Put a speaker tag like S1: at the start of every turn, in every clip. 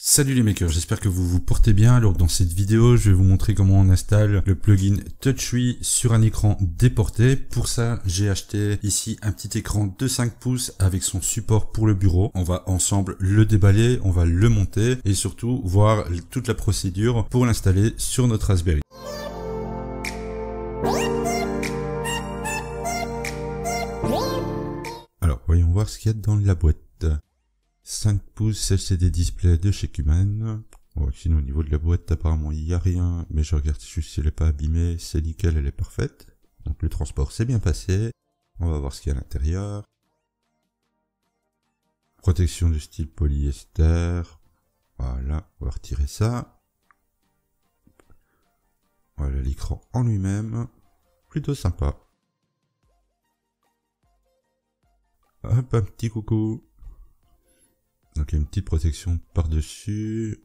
S1: Salut les makers, j'espère que vous vous portez bien. Alors dans cette vidéo, je vais vous montrer comment on installe le plugin TouchWiz sur un écran déporté. Pour ça, j'ai acheté ici un petit écran de 5 pouces avec son support pour le bureau. On va ensemble le déballer, on va le monter et surtout voir toute la procédure pour l'installer sur notre Raspberry. Alors, voyons voir ce qu'il y a dans la boîte. 5 pouces LCD display de chez Cuman. Bon, sinon au niveau de la boîte apparemment il n'y a rien, mais je regarde juste si elle n'est pas abîmée, c'est nickel, elle est parfaite. Donc le transport s'est bien passé. On va voir ce qu'il y a à l'intérieur. Protection de style polyester. Voilà, on va retirer ça. Voilà l'écran en lui-même. Plutôt sympa. Hop, un petit coucou. Donc il y a une petite protection par-dessus,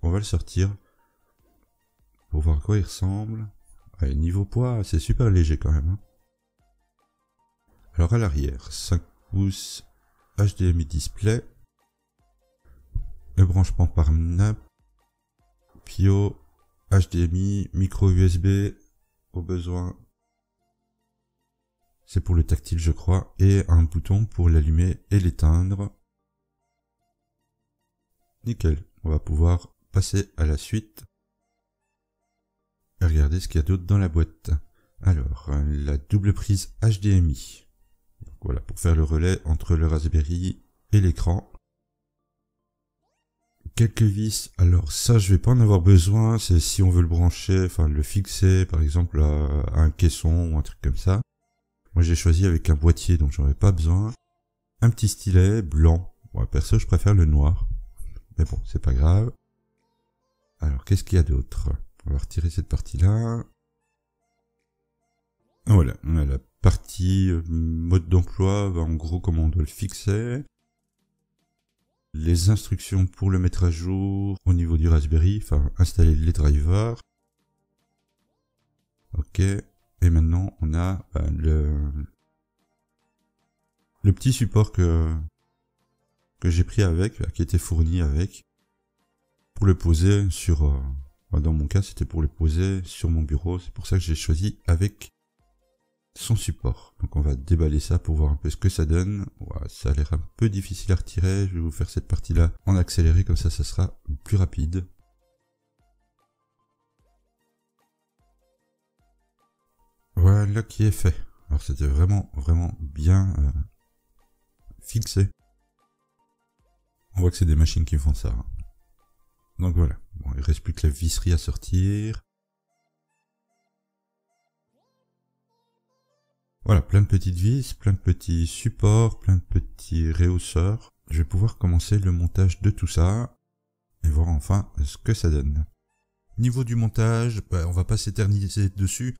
S1: on va le sortir pour voir à quoi il ressemble. Allez, niveau poids, c'est super léger quand même. Alors à l'arrière, 5 pouces HDMI display, le branchement par nappe, PIO, HDMI, micro USB au besoin. C'est pour le tactile je crois, et un bouton pour l'allumer et l'éteindre. Nickel, on va pouvoir passer à la suite et regarder ce qu'il y a d'autre dans la boîte. Alors, la double prise HDMI. Donc voilà, pour faire le relais entre le Raspberry et l'écran. Quelques vis, alors ça je vais pas en avoir besoin, c'est si on veut le brancher, enfin le fixer par exemple à un caisson ou un truc comme ça. Moi j'ai choisi avec un boîtier donc j'en ai pas besoin. Un petit stylet blanc, bon, perso je préfère le noir. Mais bon, c'est pas grave. Alors, qu'est-ce qu'il y a d'autre? On va retirer cette partie-là. Voilà, on a la partie mode d'emploi, en gros comment on doit le fixer. Les instructions pour le mettre à jour au niveau du Raspberry, enfin installer les drivers. Ok, et maintenant on a le petit support que j'ai pris avec, qui était fourni avec, pour le poser sur, dans mon cas c'était pour le poser sur mon bureau, c'est pour ça que j'ai choisi avec son support. Donc on va déballer ça pour voir un peu ce que ça donne. Ouais, ça a l'air un peu difficile à retirer, je vais vous faire cette partie là en accéléré, comme ça sera plus rapide. Voilà qui est fait. Alors c'était vraiment bien fixé. On voit que c'est des machines qui font ça. Donc voilà. Bon, il reste plus que la visserie à sortir. Voilà, plein de petites vis, plein de petits supports, plein de petits réhausseurs. Je vais pouvoir commencer le montage de tout ça et voir enfin ce que ça donne. Niveau du montage, on va pas s'éterniser dessus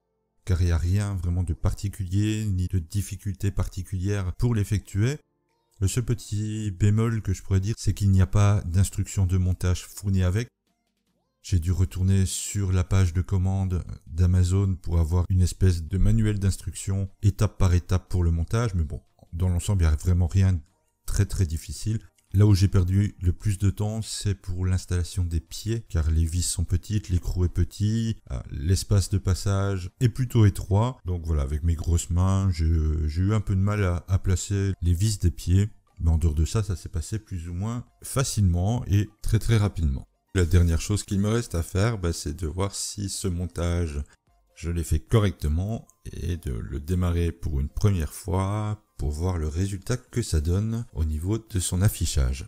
S1: car il n'y a rien vraiment de particulier ni de difficulté particulière pour l'effectuer. Le seul petit bémol que je pourrais dire, c'est qu'il n'y a pas d'instruction de montage fournie avec. J'ai dû retourner sur la page de commande d'Amazon pour avoir une espèce de manuel d'instruction étape par étape pour le montage. Mais bon, dans l'ensemble, il n'y a vraiment rien de très difficile. Là où j'ai perdu le plus de temps, c'est pour l'installation des pieds, car les vis sont petites, l'écrou est petit, l'espace de passage est plutôt étroit. Donc voilà, avec mes grosses mains, j'ai eu un peu de mal à placer les vis des pieds. Mais en dehors de ça, ça s'est passé plus ou moins facilement et très rapidement. La dernière chose qu'il me reste à faire, c'est de voir si ce montage, je l'ai fait correctement et de le démarrer pour une première fois pour voir le résultat que ça donne au niveau de son affichage.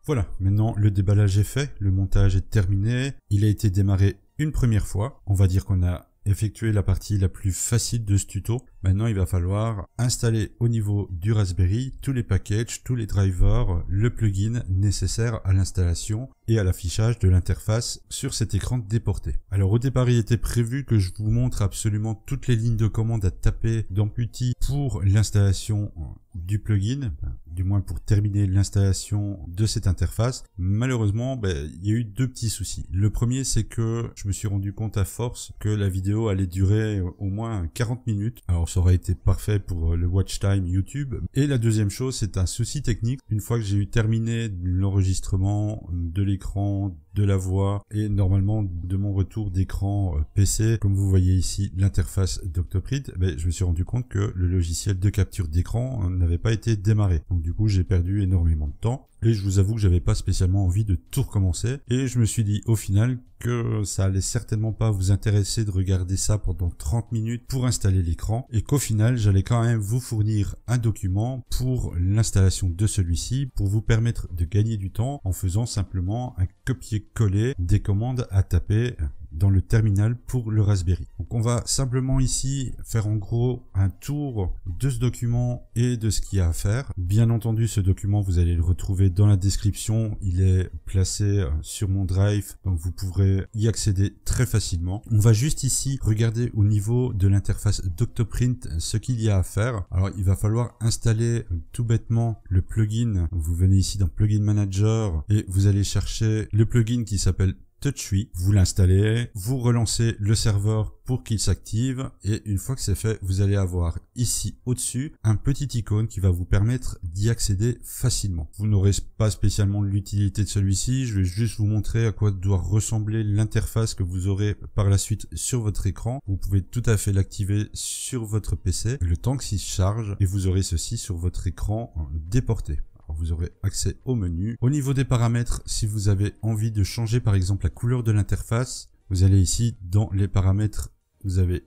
S1: Voilà, maintenant le déballage est fait, le montage est terminé, il a été démarré une première fois. On va dire qu'on a effectué la partie la plus facile de ce tuto. Maintenant il va falloir installer au niveau du Raspberry tous les packages, tous les drivers, le plugin nécessaire à l'installation et à l'affichage de l'interface sur cet écran déporté. Alors au départ il était prévu que je vous montre absolument toutes les lignes de commande à taper dans Putty pour l'installation du plugin, du moins pour terminer l'installation de cette interface. Malheureusement, il y a eu deux petits soucis. Le premier, c'est que je me suis rendu compte à force que la vidéo allait durer au moins 40 minutes. Alors ça aurait été parfait pour le watch time YouTube. Et la deuxième chose, c'est un souci technique. Une fois que j'ai eu terminé l'enregistrement de l'écran, de la voix et normalement de mon retour d'écran PC, comme vous voyez ici l'interface d'Octoprint, je me suis rendu compte que le logiciel de capture d'écran n'avait pas été démarré. Donc du coup j'ai perdu énormément de temps et je vous avoue que j'avais pas spécialement envie de tout recommencer et je me suis dit au final que ça allait certainement pas vous intéresser de regarder ça pendant 30 minutes pour installer l'écran et qu'au final j'allais quand même vous fournir un document pour l'installation de celui-ci pour vous permettre de gagner du temps en faisant simplement un copier-coller des commandes à taper dans le terminal pour le Raspberry. Donc on va simplement ici faire en gros un tour de ce document et de ce qu'il y a à faire. Bien entendu, ce document vous allez le retrouver dans la description, il est placé sur mon drive, donc vous pourrez y accéder très facilement. On va juste ici regarder au niveau de l'interface d'Octoprint ce qu'il y a à faire. Alors il va falloir installer tout bêtement le plugin. Vous venez ici dans Plugin Manager et vous allez chercher le plugin qui s'appelle TouchWiz, vous l'installez, vous relancez le serveur pour qu'il s'active et une fois que c'est fait, vous allez avoir ici au-dessus un petit icône qui va vous permettre d'y accéder facilement. Vous n'aurez pas spécialement l'utilité de celui-ci, je vais juste vous montrer à quoi doit ressembler l'interface que vous aurez par la suite sur votre écran. Vous pouvez tout à fait l'activer sur votre PC le temps que s'il charge et vous aurez ceci sur votre écran déporté. Vous aurez accès au menu. Au niveau des paramètres, si vous avez envie de changer par exemple la couleur de l'interface, vous allez ici dans les paramètres, vous avez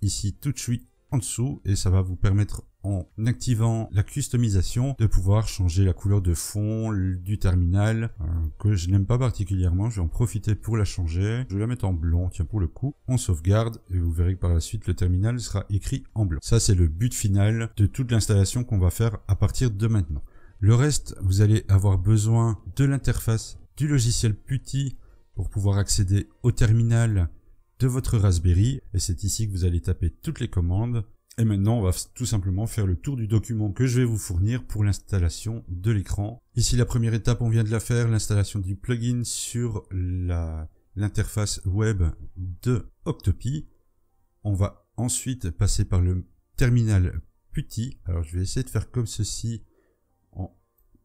S1: ici TouchWiz en dessous et ça va vous permettre en activant la customisation de pouvoir changer la couleur de fond du terminal que je n'aime pas particulièrement. Je vais en profiter pour la changer. Je vais la mettre en blanc, tiens pour le coup. On sauvegarde et vous verrez que par la suite le terminal sera écrit en blanc. Ça c'est le but final de toute l'installation qu'on va faire à partir de maintenant. Le reste, vous allez avoir besoin de l'interface du logiciel PuTTY pour pouvoir accéder au terminal de votre Raspberry. Et c'est ici que vous allez taper toutes les commandes. Et maintenant, on va tout simplement faire le tour du document que je vais vous fournir pour l'installation de l'écran. Ici, la première étape, on vient de la faire, l'installation du plugin sur l'interface web de Octopi. On va ensuite passer par le terminal PuTTY. Alors, je vais essayer de faire comme ceci.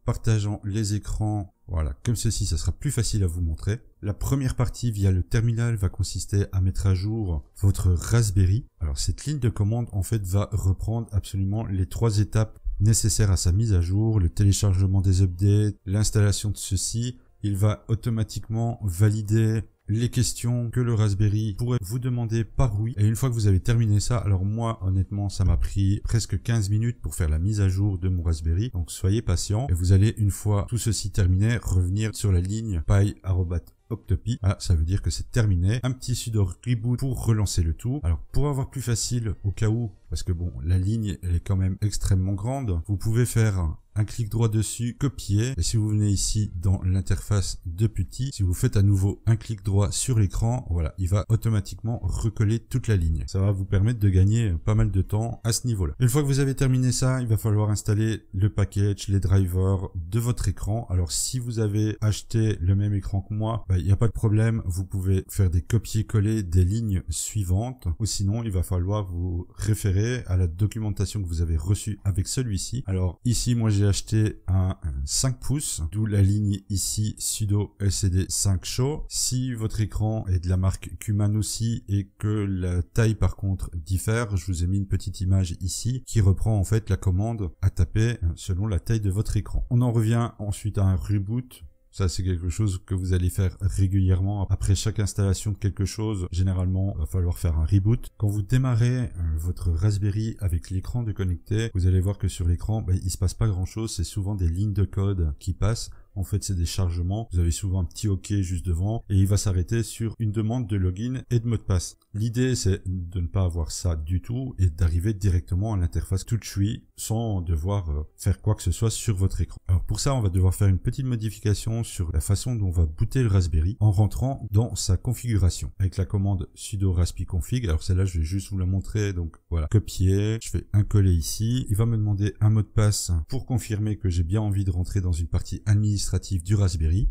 S1: Partageant les écrans, voilà, comme ceci, ça sera plus facile à vous montrer. La première partie via le terminal va consister à mettre à jour votre Raspberry. Alors cette ligne de commande en fait va reprendre absolument les 3 étapes nécessaires à sa mise à jour, le téléchargement des updates, l'installation de ceci. Il va automatiquement valider les questions que le Raspberry pourrait vous demander par oui. Et une fois que vous avez terminé ça, alors moi honnêtement ça m'a pris presque 15 minutes pour faire la mise à jour de mon Raspberry. Donc soyez patient et vous allez une fois tout ceci terminé revenir sur la ligne pi@octopi. Ah, ça veut dire que c'est terminé. Un petit sudo reboot pour relancer le tout. Alors pour avoir plus facile au cas où, parce que bon la ligne elle est quand même extrêmement grande, vous pouvez faire un clic droit dessus, copier, et si vous venez ici dans l'interface de PuTTY, si vous faites à nouveau un clic droit sur l'écran, voilà, il va automatiquement recoller toute la ligne. Ça va vous permettre de gagner pas mal de temps à ce niveau-là. Une fois que vous avez terminé ça, il va falloir installer le package, les drivers de votre écran. Alors si vous avez acheté le même écran que moi, il n'y a pas de problème, vous pouvez faire des copier-coller des lignes suivantes, ou sinon il va falloir vous référer à la documentation que vous avez reçue avec celui-ci. Alors ici, moi j'ai acheté un 5 pouces, d'où la ligne ici sudo lcd 5 show. Si votre écran est de la marque Kuman aussi et que la taille par contre diffère, je vous ai mis une petite image ici qui reprend en fait la commande à taper selon la taille de votre écran. On en revient ensuite à un reboot. Ça, c'est quelque chose que vous allez faire régulièrement. Après chaque installation de quelque chose, généralement, il va falloir faire un reboot. Quand vous démarrez votre Raspberry avec l'écran de connecté, vous allez voir que sur l'écran, il se passe pas grand chose. C'est souvent des lignes de code qui passent. En fait, c'est des chargements. Vous avez souvent un petit OK juste devant et il va s'arrêter sur une demande de login et de mot de passe. L'idée, c'est de ne pas avoir ça du tout et d'arriver directement à l'interface TouchWiz sans devoir faire quoi que ce soit sur votre écran. Alors pour ça, on va devoir faire une petite modification sur la façon dont on va booter le Raspberry en rentrant dans sa configuration avec la commande sudo raspi config. Alors celle-là, je vais juste vous la montrer. Donc voilà, copier, je fais un coller ici. Il va me demander un mot de passe pour confirmer que j'ai bien envie de rentrer dans une partie administrative du Raspberry.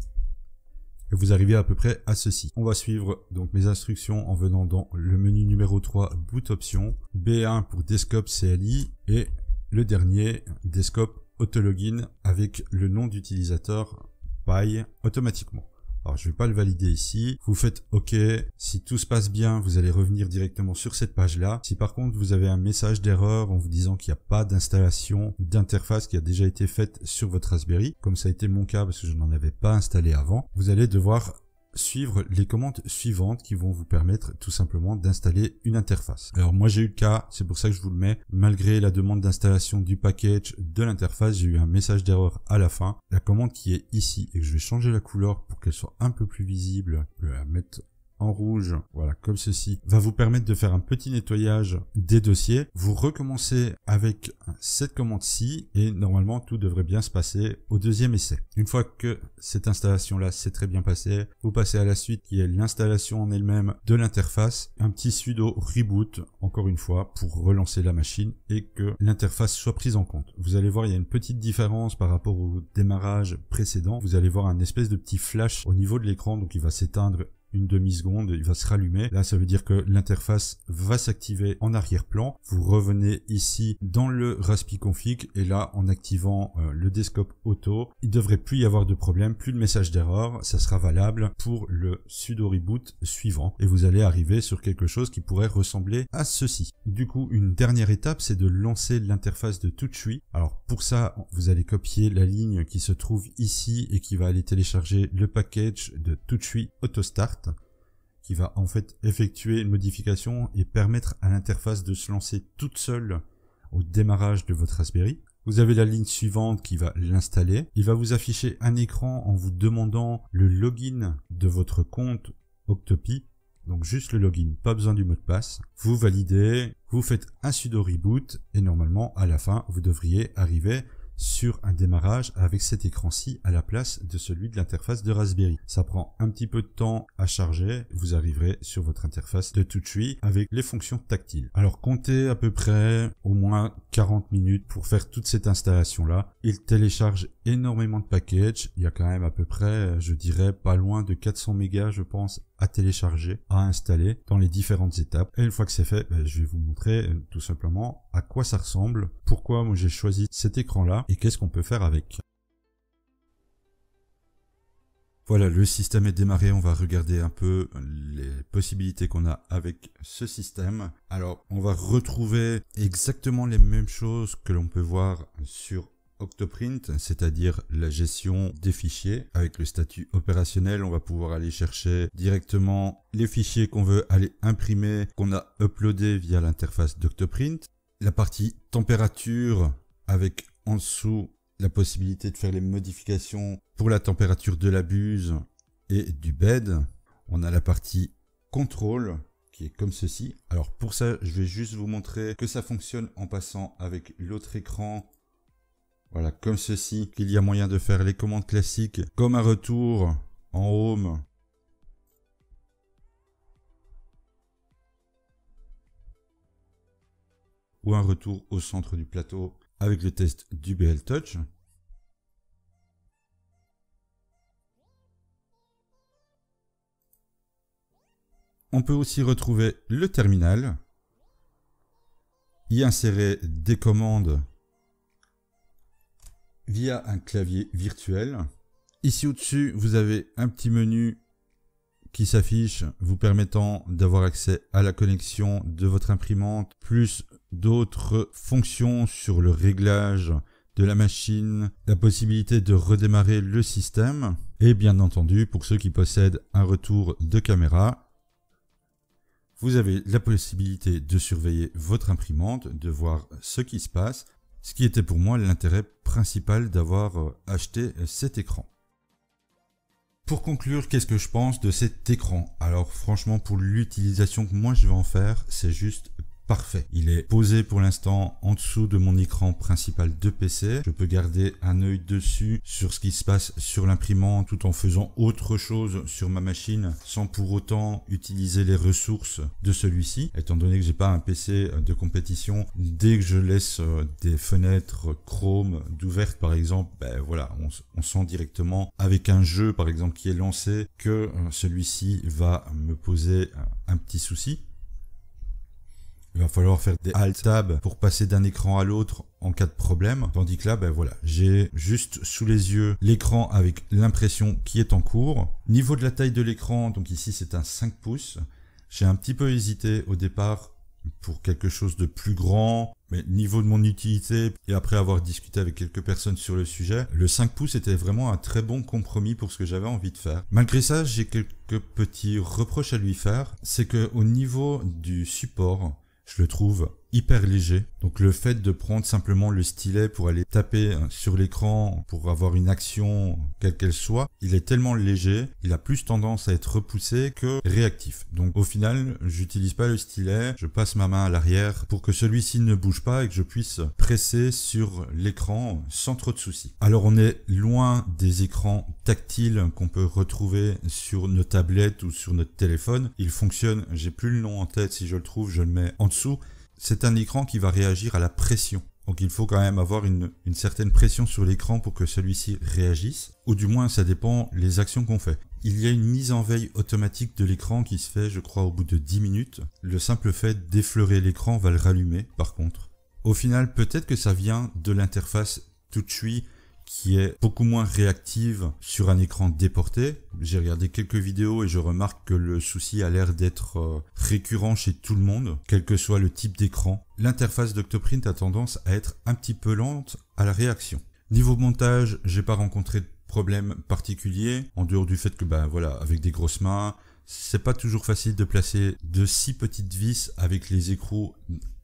S1: Et vous arrivez à peu près à ceci. On va suivre donc mes instructions en venant dans le menu numéro 3, boot option, B1 pour desktop CLI et le dernier, desktop autologin avec le nom d'utilisateur Pi automatiquement. Alors je vais pas le valider ici, vous faites OK, si tout se passe bien, vous allez revenir directement sur cette page-là. Si par contre vous avez un message d'erreur en vous disant qu'il n'y a pas d'installation d'interface qui a déjà été faite sur votre Raspberry, comme ça a été mon cas parce que je n'en avais pas installé avant, vous allez devoir suivre les commandes suivantes qui vont vous permettre tout simplement d'installer une interface. Alors moi j'ai eu le cas, c'est pour ça que je vous le mets, malgré la demande d'installation du package de l'interface, j'ai eu un message d'erreur à la fin. La commande qui est ici et que je vais changer la couleur pour qu'elle soit un peu plus visible, je vais la mettre en rouge, voilà, comme ceci, va vous permettre de faire un petit nettoyage des dossiers. Vous recommencez avec cette commande-ci et normalement tout devrait bien se passer au deuxième essai. Une fois que cette installation-là s'est très bien passée, vous passez à la suite qui est l'installation en elle-même de l'interface, un petit sudo reboot, encore une fois, pour relancer la machine et que l'interface soit prise en compte. Vous allez voir, il y a une petite différence par rapport au démarrage précédent. Vous allez voir un espèce de petit flash au niveau de l'écran, donc il va s'éteindre une demi-seconde, il va se rallumer. Là, ça veut dire que l'interface va s'activer en arrière-plan. Vous revenez ici dans le raspi config et là, en activant le desktop auto, il devrait plus y avoir de problème, plus de message d'erreur. Ça sera valable pour le sudo reboot suivant et vous allez arriver sur quelque chose qui pourrait ressembler à ceci. Du coup, une dernière étape, c'est de lancer l'interface de TouchWiz. Alors pour ça, vous allez copier la ligne qui se trouve ici et qui va aller télécharger le package de TouchWiz AutoStart, qui va en fait effectuer une modification et permettre à l'interface de se lancer toute seule au démarrage de votre Raspberry. Vous avez la ligne suivante qui va l'installer. Il va vous afficher un écran en vous demandant le login de votre compte Octopi. Donc juste le login, pas besoin du mot de passe. Vous validez, vous faites un sudo reboot et normalement à la fin vous devriez arriver sur un démarrage avec cet écran-ci à la place de celui de l'interface de Raspberry. Ça prend un petit peu de temps à charger, vous arriverez sur votre interface de TouchWiz avec les fonctions tactiles. Alors comptez à peu près au moins 40 minutes pour faire toute cette installation-là. Il télécharge énormément de packages, il y a quand même à peu près, je dirais, pas loin de 400 mégas, je pense, à télécharger, à installer dans les différentes étapes. Et une fois que c'est fait, je vais vous montrer tout simplement à quoi ça ressemble, pourquoi moi j'ai choisi cet écran-là et qu'est-ce qu'on peut faire avec. Voilà, le système est démarré, on va regarder un peu les possibilités qu'on a avec ce système. Alors, on va retrouver exactement les mêmes choses que l'on peut voir sur Octoprint, c'est-à-dire la gestion des fichiers. Avec le statut opérationnel, on va pouvoir aller chercher directement les fichiers qu'on veut aller imprimer, qu'on a uploadé via l'interface d'Octoprint. La partie température avec en dessous la possibilité de faire les modifications pour la température de la buse et du bed. On a la partie contrôle qui est comme ceci. Alors pour ça, je vais juste vous montrer que ça fonctionne en passant avec l'autre écran. Voilà, comme ceci, qu'il y a moyen de faire les commandes classiques comme un retour en home. Ou un retour au centre du plateau avec le test du BL Touch. On peut aussi retrouver le terminal, y insérer des commandes via un clavier virtuel. Ici au-dessus, vous avez un petit menu qui s'affiche, vous permettant d'avoir accès à la connexion de votre imprimante, plus d'autres fonctions sur le réglage de la machine, la possibilité de redémarrer le système, et bien entendu, pour ceux qui possèdent un retour de caméra, vous avez la possibilité de surveiller votre imprimante, de voir ce qui se passe, ce qui était pour moi l'intérêt principal d'avoir acheté cet écran. Pour conclure, qu'est-ce que je pense de cet écran? Alors franchement, pour l'utilisation que moi je vais en faire, c'est juste parfait. Il est posé pour l'instant en dessous de mon écran principal de PC. Je peux garder un œil dessus sur ce qui se passe sur l'imprimante tout en faisant autre chose sur ma machine sans pour autant utiliser les ressources de celui-ci. Étant donné que j'ai pas un PC de compétition, dès que je laisse des fenêtres Chrome d'ouvertes par exemple, ben voilà, on sent directement avec un jeu par exemple qui est lancé que celui-ci va me poser un petit souci. Il va falloir faire des Alt-Tab pour passer d'un écran à l'autre en cas de problème. Tandis que là, ben voilà, j'ai juste sous les yeux l'écran avec l'impression qui est en cours. Niveau de la taille de l'écran, donc ici c'est un 5 pouces. J'ai un petit peu hésité au départ pour quelque chose de plus grand. Mais niveau de mon utilité, et après avoir discuté avec quelques personnes sur le sujet, le 5 pouces était vraiment un très bon compromis pour ce que j'avais envie de faire. Malgré ça, j'ai quelques petits reproches à lui faire. C'est que au niveau du support, je le trouve hyper léger. Donc le fait de prendre simplement le stylet pour aller taper sur l'écran pour avoir une action quelle qu'elle soit, il est tellement léger, il a plus tendance à être repoussé que réactif. Donc au final, j'utilise pas le stylet, je passe ma main à l'arrière pour que celui-ci ne bouge pas et que je puisse presser sur l'écran sans trop de soucis. Alors on est loin des écrans tactiles qu'on peut retrouver sur nos tablettes ou sur notre téléphone. Il fonctionne, j'ai plus le nom en tête, si je le trouve, je le mets en dessous. C'est un écran qui va réagir à la pression. Donc il faut quand même avoir une certaine pression sur l'écran pour que celui-ci réagisse. Ou du moins ça dépend les actions qu'on fait. Il y a une mise en veille automatique de l'écran qui se fait je crois au bout de 10 minutes. Le simple fait d'effleurer l'écran va le rallumer par contre. Au final peut-être que ça vient de l'interface TouchWiz qui est beaucoup moins réactive sur un écran déporté. J'ai regardé quelques vidéos et je remarque que le souci a l'air d'être récurrent chez tout le monde, quel que soit le type d'écran. L'interface d'Octoprint a tendance à être un petit peu lente à la réaction. Niveau montage, j'ai pas rencontré de problème particulier, en dehors du fait que voilà, avec des grosses mains, c'est pas toujours facile de placer de si petites vis avec les écrous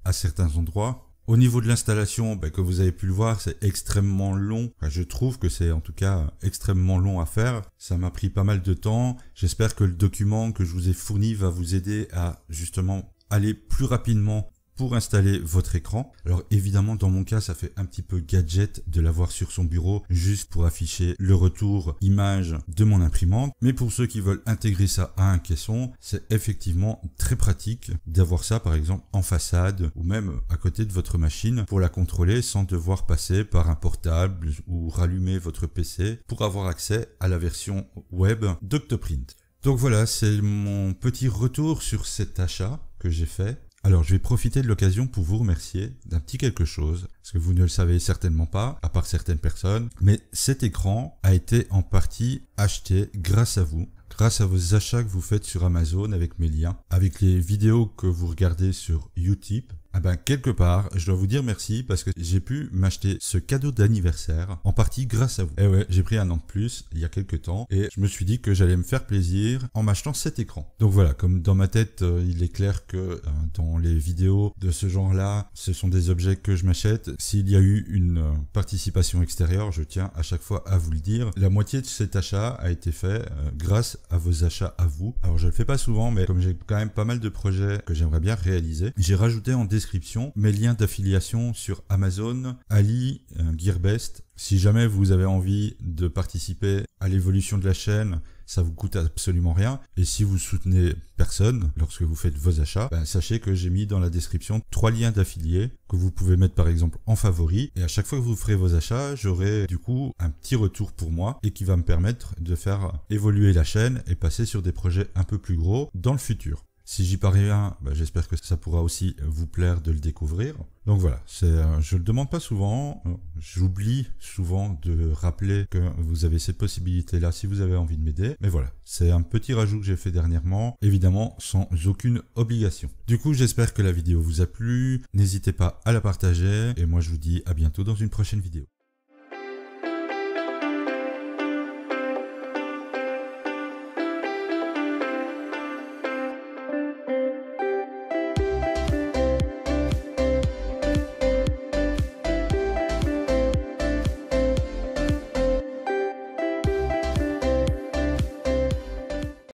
S1: à certains endroits. Au niveau de l'installation, que vous avez pu le voir, c'est extrêmement long. Enfin, je trouve que c'est en tout cas extrêmement long à faire. Ça m'a pris pas mal de temps. J'espère que le document que je vous ai fourni va vous aider à justement aller plus rapidement pour installer votre écran. Alors évidemment dans mon cas ça fait un petit peu gadget de l'avoir sur son bureau juste pour afficher le retour image de mon imprimante, mais pour ceux qui veulent intégrer ça à un caisson, c'est effectivement très pratique d'avoir ça par exemple en façade ou même à côté de votre machine pour la contrôler sans devoir passer par un portable ou rallumer votre PC pour avoir accès à la version web d'Octoprint. Donc voilà, c'est mon petit retour sur cet achat que j'ai fait. Alors je vais profiter de l'occasion pour vous remercier d'un petit quelque chose, parce que vous ne le savez certainement pas, à part certaines personnes, mais cet écran a été en partie acheté grâce à vous, grâce à vos achats que vous faites sur Amazon avec mes liens, avec les vidéos que vous regardez sur Utip. Quelque part, je dois vous dire merci parce que j'ai pu m'acheter ce cadeau d'anniversaire en partie grâce à vous. Et ouais, j'ai pris un an de plus il y a quelques temps et je me suis dit que j'allais me faire plaisir en m'achetant cet écran. Donc voilà, comme dans ma tête, il est clair que dans les vidéos de ce genre-là, ce sont des objets que je m'achète. S'il y a eu une participation extérieure, je tiens à chaque fois à vous le dire. La moitié de cet achat a été fait grâce à vos achats à vous. Alors je le fais pas souvent, mais comme j'ai quand même pas mal de projets que j'aimerais bien réaliser, j'ai rajouté en description mes liens d'affiliation sur Amazon, Ali, Gearbest. Si jamais vous avez envie de participer à l'évolution de la chaîne, ça vous coûte absolument rien. Et si vous soutenez personne lorsque vous faites vos achats, sachez que j'ai mis dans la description 3 liens d'affiliés que vous pouvez mettre par exemple en favori. Et à chaque fois que vous ferez vos achats, j'aurai du coup un petit retour pour moi et qui va me permettre de faire évoluer la chaîne et passer sur des projets un peu plus gros dans le futur. Si j'y parviens, j'espère que ça pourra aussi vous plaire de le découvrir. Donc voilà, je le demande pas souvent, j'oublie souvent de rappeler que vous avez cette possibilité-là si vous avez envie de m'aider. Mais voilà, c'est un petit rajout que j'ai fait dernièrement, évidemment sans aucune obligation. Du coup, j'espère que la vidéo vous a plu, n'hésitez pas à la partager et moi je vous dis à bientôt dans une prochaine vidéo.